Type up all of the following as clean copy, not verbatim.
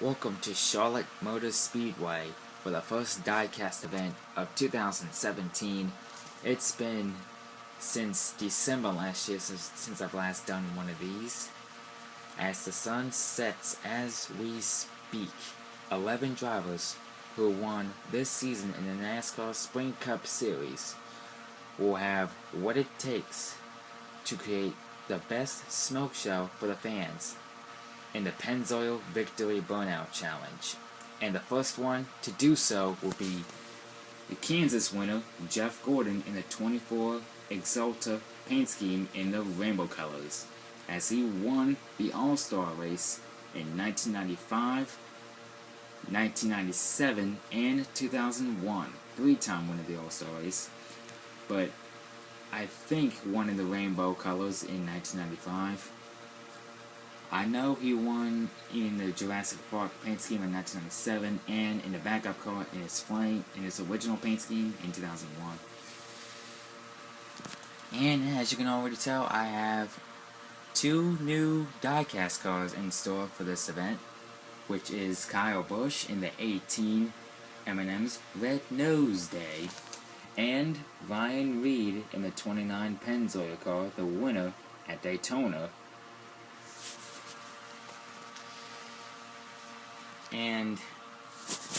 Welcome to Charlotte Motor Speedway for the first diecast event of 2017. It's been since December last year since I've last done one of these. As the sun sets as we speak, 11 drivers who won this season in the NASCAR Spring Cup Series will have what it takes to create the best smoke show for the fans in the Pennzoil Victory Burnout Challenge. And the first one to do so will be the Kansas winner, Jeff Gordon, in the 24 Exalta paint scheme in the rainbow colors, as he won the All-Star race in 1995, 1997, and 2001. Three-time winner of the All-Star race, but I think won in the rainbow colors in 1995. I know he won in the Jurassic Park paint scheme in 1997 and in the backup car in his original paint scheme in 2001. And as you can already tell, I have two new diecast cars in store for this event, which is Kyle Busch in the 18 M&M's Red Nose Day, and Ryan Reed in the 29 Pennzoil car, the winner at Daytona. And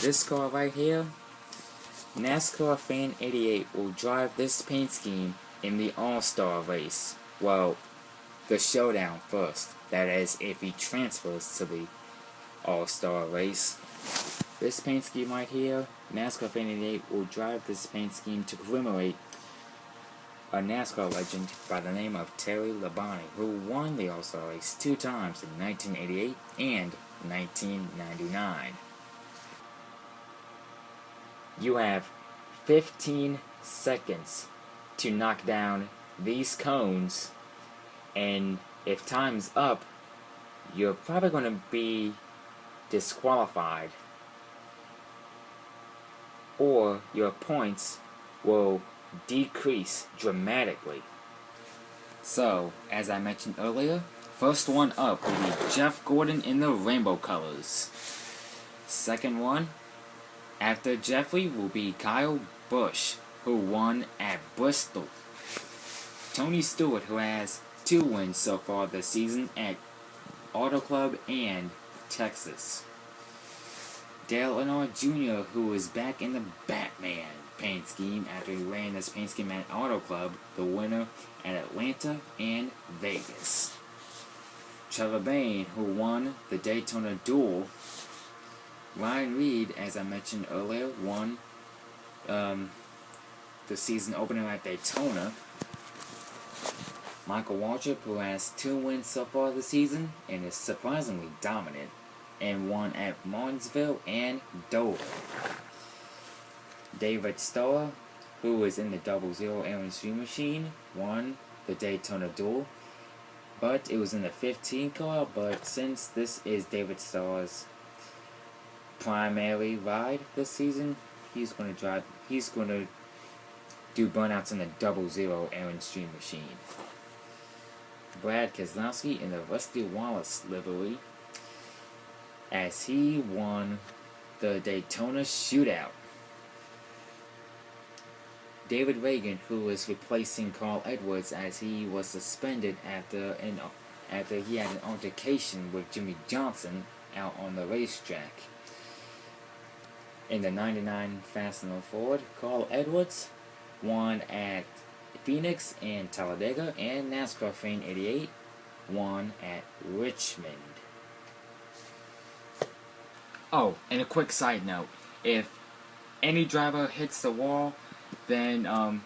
this car right here, NASCAR Fan 88 will drive this paint scheme in the All-Star race. Well, the showdown first. That is, if he transfers to the All-Star race. This paint scheme right here, NASCAR Fan 88 will drive this paint scheme to commemorate a NASCAR legend by the name of Terry Labonte, who won the All-Star race 2 times in 1988 and 1999. You have 15 seconds to knock down these cones, and if time's up, you're probably going to be disqualified, or your points will decrease dramatically. So, as I mentioned earlier, first one up will be Jeff Gordon in the rainbow colors. Second one, after Jeffrey, will be Kyle Busch, who won at Bristol. Tony Stewart, who has 2 wins so far this season at Auto Club and Texas. Dale Earnhardt Jr., who is back in the Batman paint scheme after he ran this paint scheme at Auto Club, the winner at Atlanta and Vegas. Trevor Bayne, who won the Daytona Duel. Ryan Reed, as I mentioned earlier, won the season opener at Daytona. Michael Waltrip, who has 2 wins so far this season and is surprisingly dominant, and won at Martinsville and Dover. David Starr, who is in the 00 Aaron Stream Machine, won the Daytona Duel, but it was in the 15 car. But since this is David Starr's primary ride this season, he's going to do burnouts in the 00 Aaron Stream Machine. Brad Keselowski in the Rusty Wallace livery, as he won the Daytona Shootout. David Reagan, who is replacing Carl Edwards, as he was suspended after he had an altercation with Jimmy Johnson out on the racetrack. In the 99 Fastenal Ford, Carl Edwards won at Phoenix and Talladega, and NASCAR Fan 88 won at Richmond. Oh, and a quick side note, if any driver hits the wall, then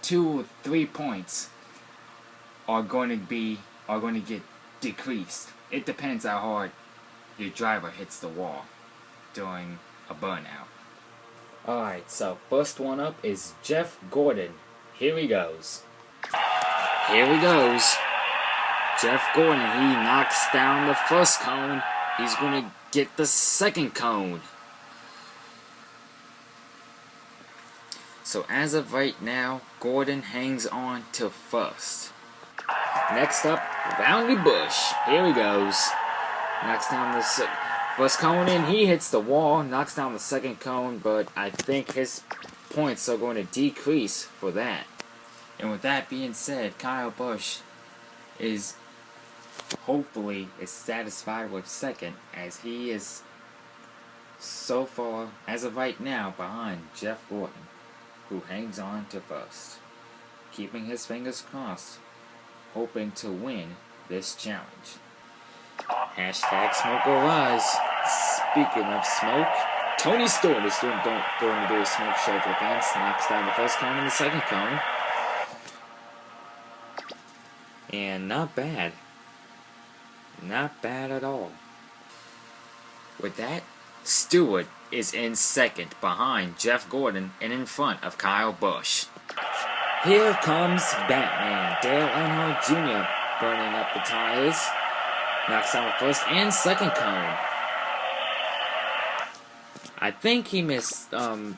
2 or 3 points are going to get decreased. It depends how hard your driver hits the wall during a burnout. Alright, so first one up is Jeff Gordon. Here he goes. Here he goes. Jeff Gordon, he knocks down the first cone. He's going to get the second cone. So as of right now, Gordon hangs on to first. Next up, Roundy Busch. Here he goes. Knocks down the First cone in, he hits the wall, knocks down the second cone, but I think his points are going to decrease for that. And with that being said, Kyle Busch is hopefully satisfied with second, as he is so far, as of right now, behind Jeff Gordon, who hangs on to first, keeping his fingers crossed, hoping to win this challenge. Hashtag smoke or rise. Speaking of smoke, Tony Stewart is going to do a smoke show for the fans. Knocks down the first cone and the second cone. And not bad. Not bad at all. With that, Stewart is in second behind Jeff Gordon and in front of Kyle Busch. Here comes Batman, Dale Earnhardt Jr. burning up the tires. Knocks down the first and second cone. I think he missed the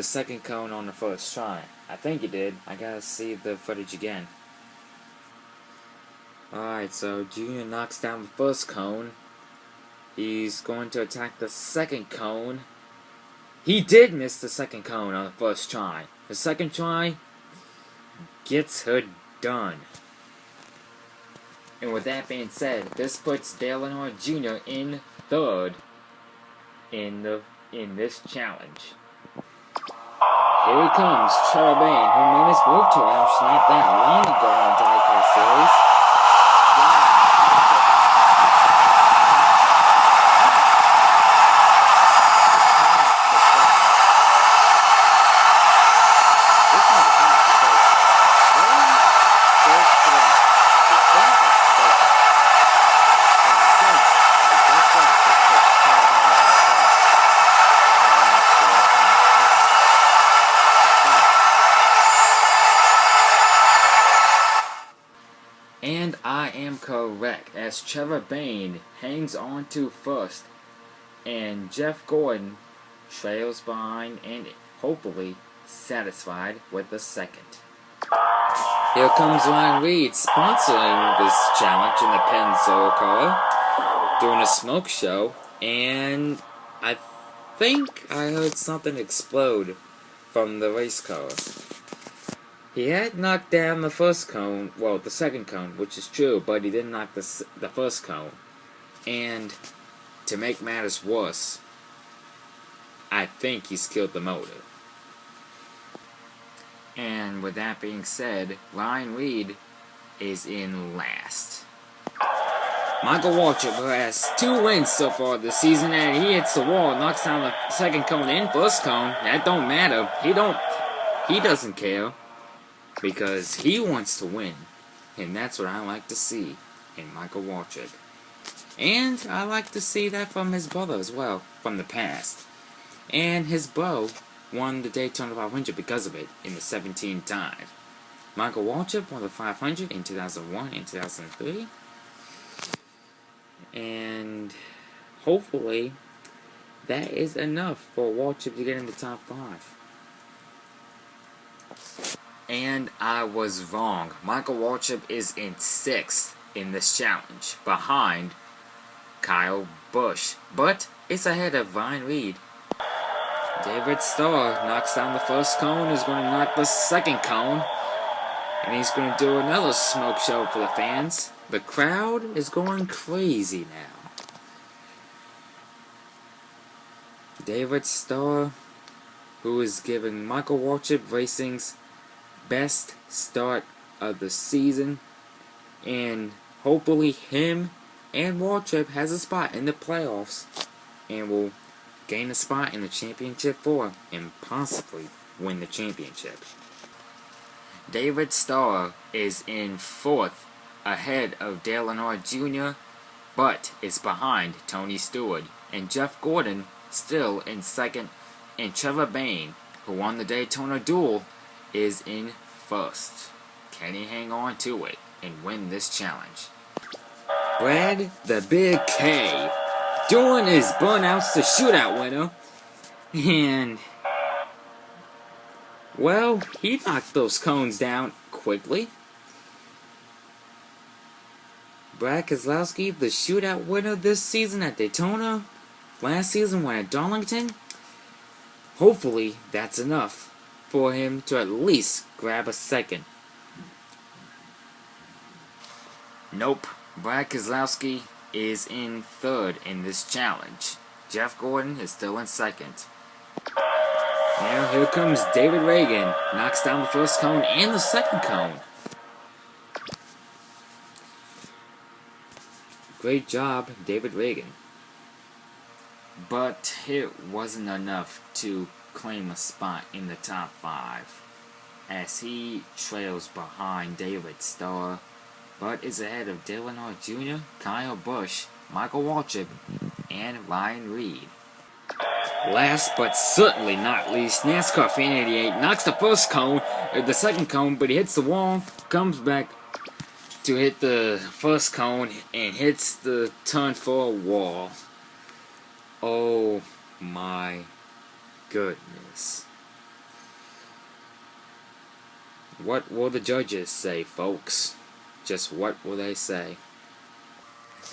second cone on the first try. I think he did. I gotta see the footage again. Alright, so Junior knocks down the first cone. He's going to attack the second cone. He did miss the second cone on the first try. The second try gets her done. And with that being said, this puts Dale Earnhardt Jr. in third in this challenge. Here he comes, Trevor Bayne, who made his move to Roush not that long ago in the diecast series. And I am correct, as Trevor Bayne hangs on to first, and Jeff Gordon trails behind and hopefully satisfied with the second. Here comes Ryan Reed sponsoring this challenge in the Pennzoil car, doing a smoke show, and I think I heard something explode from the race car. He had knocked down the first cone, well, the second cone, which is true, but he didn't knock the first cone. And to make matters worse, I think he's killed the motor. And with that being said, Ryan Reed is in last. Michael Waltrip, who has 2 wins so far this season, and he hits the wall, knocks down the second cone and first cone. That don't matter. He doesn't care. Because he wants to win. And that's what I like to see in Michael Waltrip. And I like to see that from his brother as well, from the past. And his bro won the Daytona 500 because of it in the 17 time. Michael Waltrip won the 500 in 2001 and 2003. And hopefully that is enough for Waltrip to get in the top 5. And I was wrong. Michael Waltrip is in 6th in this challenge, behind Kyle Busch. But it's ahead of Ryan Reed. David Starr knocks down the first cone, is going to knock the second cone. And he's going to do another smoke show for the fans. The crowd is going crazy now. David Starr, who is giving Michael Waltrip Racing's best start of the season, and hopefully him and Waltrip has a spot in the playoffs and will gain a spot in the championship 4 and possibly win the championship. David Starr is in 4th ahead of Dale Earnhardt Jr., but is behind Tony Stewart, and Jeff Gordon still in 2nd, and Trevor Bayne, who won the Daytona Duel, is in 1st. Can he hang on to it and win this challenge? Brad the Big K doing his Burnout's the shootout winner, and well, he knocked those cones down quickly. Brad Keselowski, the shootout winner this season at Daytona, last season won at Darlington. Hopefully, that's enough for him to at least grab a second. Nope, Brad Keselowski is in third in this challenge. Jeff Gordon is still in second. Now here comes David Reagan. Knocks down the first cone and the second cone. Great job, David Reagan. But it wasn't enough to claim a spot in the top 5, as he trails behind David Starr, but is ahead of Dale Earnhardt Jr., Kyle Busch, Michael Waltrip, and Ryan Reed. Last but certainly not least, NASCAR Fan 88 knocks the second cone, but he hits the wall, comes back to hit the first cone, and hits the turn 4 wall. Oh my goodness. What will the judges say, folks? Just what will they say?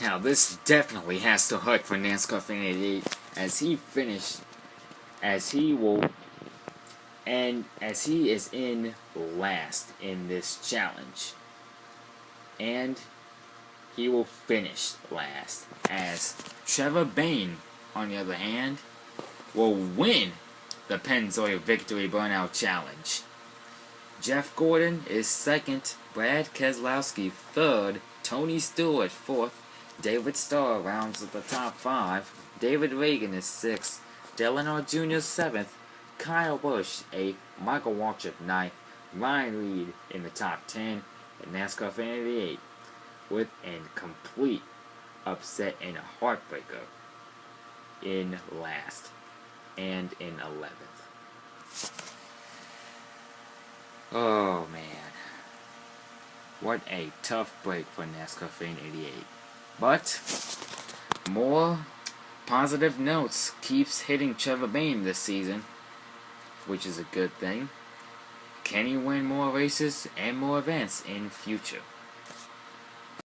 Now, this definitely has to hurt for NASCAR Fan 88 as he is in last in this challenge. And he will finish last, as Trevor Bayne, on the other hand, will win the Pennzoil Victory Burnout Challenge. Jeff Gordon is second, Brad Keselowski third, Tony Stewart fourth, David Starr rounds up the top 5, David Reagan is 6th, Dale Earnhardt Jr. 7th, Kyle Busch 8th, Michael Waltrip 9th, Ryan Reed in the top 10, and NASCAR Fan 88 with a complete upset and a heartbreaker in last and in 11th. Oh man, what a tough break for NASCAR Fan 88. But more positive notes keeps hitting Trevor Bayne this season, which is a good thing. Can he win more races and more events in future?